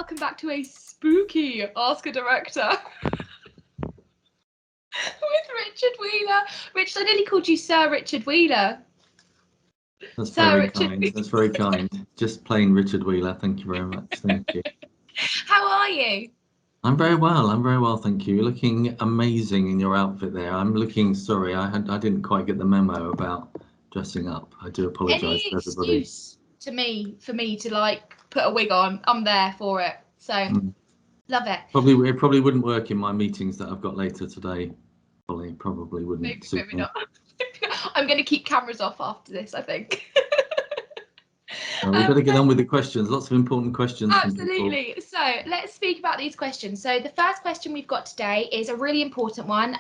welcome back to a spooky Ask a Director with Richard Wheeler. Richard, I nearly called you Sir Richard Wheeler. That's very kind. That's very kind. Just plain Richard Wheeler. Thank you very much. Thank you. How are you? I'm very well. I'm very well, thank you. You're looking amazing in your outfit there. I'm looking sorry. I didn't quite get the memo about dressing up. I do apologise to everybody. Any excuse for me to like put a wig on, I'm there for it. So love it. It probably wouldn't work in my meetings that I've got later today. Probably wouldn't. Maybe not. I'm going to keep cameras off after this, I think. Well, we better get on with the questions. Lots of important questions. Absolutely. So let's speak about these questions. So the first question we've got today is a really important one.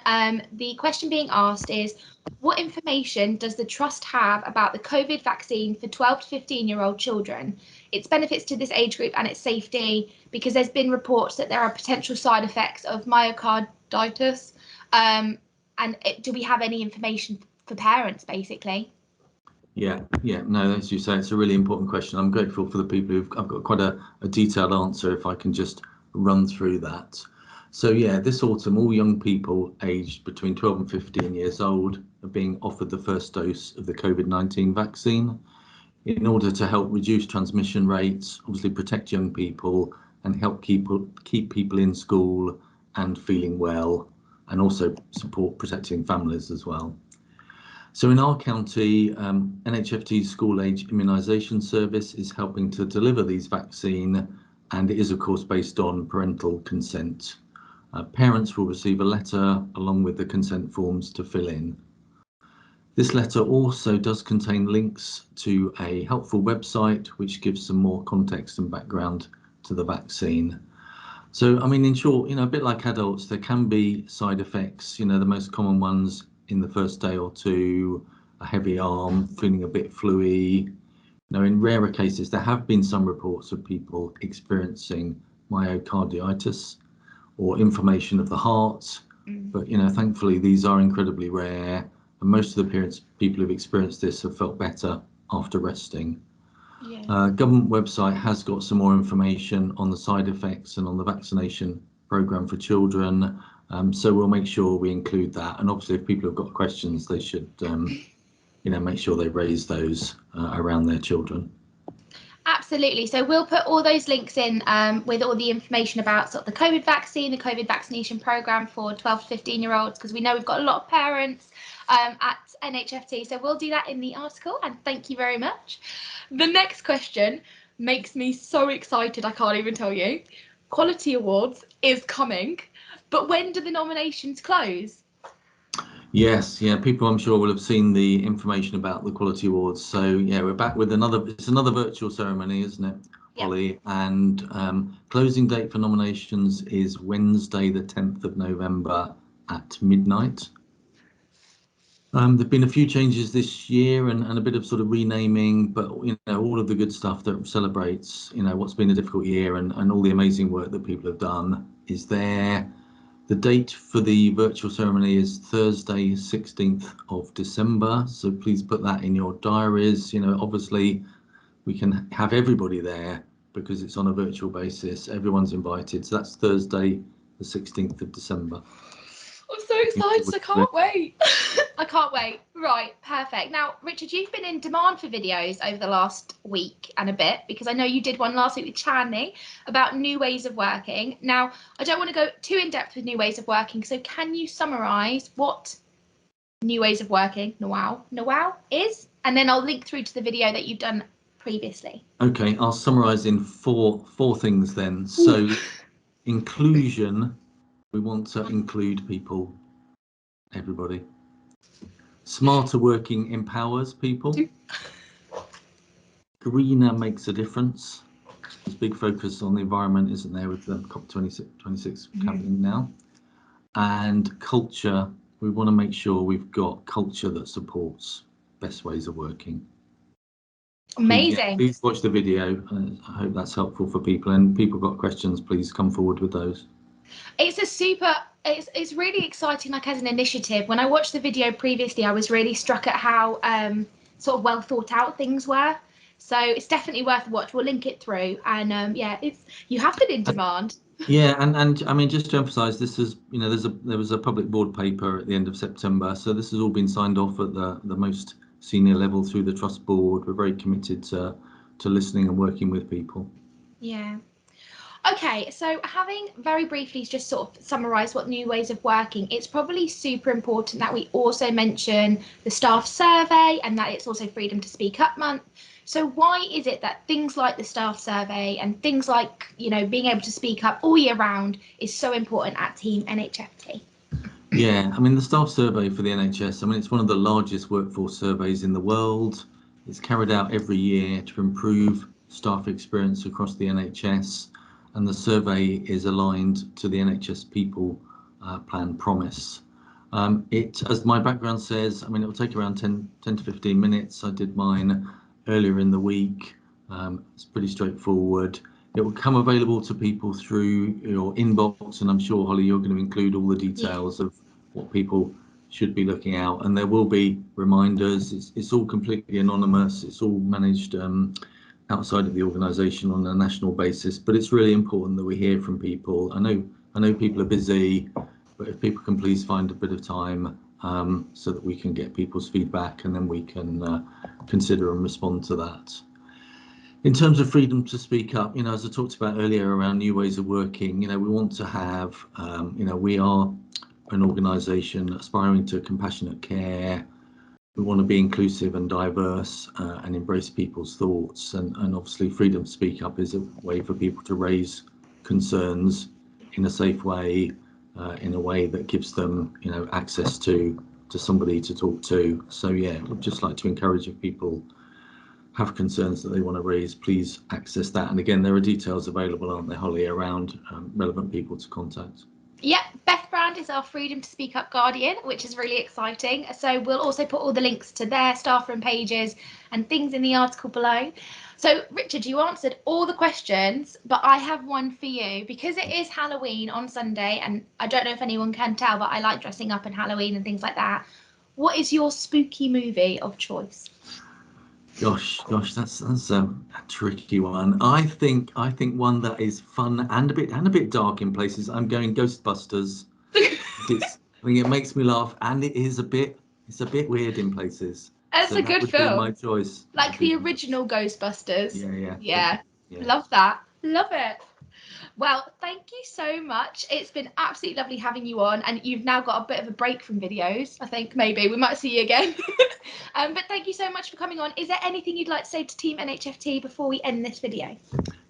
The question being asked is, what information does the Trust have about the COVID vaccine for 12 to 15-year-old children, its benefits to this age group and its safety? Because there's been reports that there are potential side effects of myocarditis. Do we have any information for parents, basically? Yeah, no, as you say, it's a really important question. I'm grateful for the people I've got quite a detailed answer if I can just run through that. So yeah, this autumn, all young people aged between 12 and 15 years old are being offered the first dose of the COVID-19 vaccine in order to help reduce transmission rates, obviously protect young people and help keep people in school and feeling well, and also support protecting families as well. So in our county, NHFT's school age immunisation service is helping to deliver these vaccine, and it is of course based on parental consent. Parents will receive a letter along with the consent forms to fill in. This letter also does contain links to a helpful website which gives some more context and background to the vaccine. So, I mean, in short, a bit like adults, there can be side effects. The most common ones in the first day or two, a heavy arm, feeling a bit fluey. In rarer cases, there have been some reports of people experiencing myocarditis or inflammation of the heart. But, thankfully, these are incredibly rare. And most of the people who've experienced this have felt better after resting. Yeah. Government website has got some more information on the side effects and on the vaccination programme for children. So we'll make sure we include that. And obviously, if people have got questions, they should, make sure they raise those around their children. Absolutely. So we'll put all those links in with all the information about sort of the COVID vaccine, the COVID vaccination programme for 12 to 15-year-olds, because we know we've got a lot of parents at NHFT. So we'll do that in the article. And thank you very much. The next question makes me so excited. I can't even tell you. Quality Awards is coming. But when do the nominations close? Yes, people I'm sure will have seen the information about the Quality Awards. So yeah, we're back with another virtual ceremony, isn't it, Holly? Yep. And closing date for nominations is Wednesday, the 10th of November at midnight. There've been a few changes this year and a bit of sort of renaming, but all of the good stuff that celebrates what's been a difficult year and all the amazing work that people have done is there. The date for the virtual ceremony is Thursday, 16th of December. So please put that in your diaries. Obviously we can have everybody there because it's on a virtual basis. Everyone's invited. So that's Thursday, the 16th of December. I'm so excited. I can't wait. I can't wait. Right, perfect. Now, Richard, you've been in demand for videos over the last week and a bit, because I know you did one last week with Channy about new ways of working. Now, I don't want to go too in depth with new ways of working, so can you summarise what new ways of working, Nawal is? And then I'll link through to the video that you've done previously. Okay, I'll summarise in four things then. So inclusion, we want to include people, everybody. Smarter working empowers people. Greener makes a difference. There's big focus on the environment, isn't there, with the COP26 happening now. And culture, we want to make sure we've got culture that supports best ways of working. Amazing. Please watch the video. I hope that's helpful for people. And people got questions, please come forward with those. It's really exciting, like as an initiative. When I watched the video previously, I was really struck at how sort of well thought out things were. So it's definitely worth a watch. We'll link it through, and yeah, you have been in demand. Yeah, and I mean, just to emphasise, this is, you know, there was a public board paper at the end of September, so this has all been signed off at the most senior level through the trust board. We're very committed to listening and working with people. Yeah. Okay, so having very briefly just sort of summarised what new ways of working, it's probably super important that we also mention the staff survey and that it's also Freedom to Speak Up Month. So why is it that things like the staff survey and things like, you know, being able to speak up all year round is so important at Team NHFT? Yeah, I mean, the staff survey for the NHS, I mean, it's one of the largest workforce surveys in the world. It's carried out every year to improve staff experience across the NHS, and the survey is aligned to the NHS People Plan promise. It, as my background says, I mean, it will take around 10 to 15 minutes. I did mine earlier in the week. It's pretty straightforward. It will come available to people through your inbox, and I'm sure, Holly, you're going to include all the details of what people should be looking out, and there will be reminders. It's all completely anonymous. It's all managed outside of the organisation on a national basis, but it's really important that we hear from people. I know people are busy, but if people can please find a bit of time so that we can get people's feedback, and then we can consider and respond to that. In terms of freedom to speak up, you know, as I talked about earlier around new ways of working, you know, we want to have, you know, we are an organisation aspiring to compassionate care. We want to be inclusive and diverse and embrace people's thoughts. And obviously freedom to speak up is a way for people to raise concerns in a safe way, in a way that gives them, you know, access to somebody to talk to. So yeah, we'd just like to encourage if people have concerns that they want to raise, please access that. And again, there are details available, aren't there, Holly, around relevant people to contact. Yep, Beth Brand is our Freedom to Speak Up Guardian, which is really exciting. So we'll also put all the links to their staff room pages and things in the article below. So Richard, you answered all the questions, but I have one for you. Because it is Halloween on Sunday, and I don't know if anyone can tell, but I like dressing up in Halloween and things like that. What is your spooky movie of choice? Gosh, that's a tricky one. I think one that is fun and a bit dark in places. I'm going Ghostbusters. I think it makes me laugh, and it's a bit weird in places. That's so a good film. My choice. Like the original Ghostbusters. Yeah. Love that. Love it. Well, thank you so much. It's been absolutely lovely having you on, and you've now got a bit of a break from videos. I think maybe we might see you again. But thank you so much for coming on. Is there anything you'd like to say to Team NHFT before we end this video?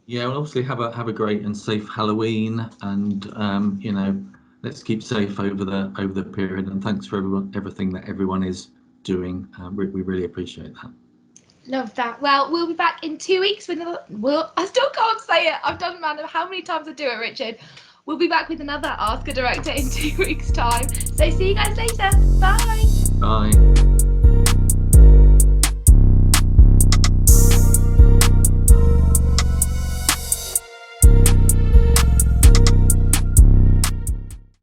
Yeah, well, obviously have a great and safe Halloween, and you know, let's keep safe over the period. And thanks for everything that everyone is doing. We really appreciate that. Love that. Well, we'll be back in 2 weeks with another. I still can't say it. I've done, man, how many times I do it, Richard. We'll be back with another Ask a Director in 2 weeks' time. So see you guys later. Bye. Bye.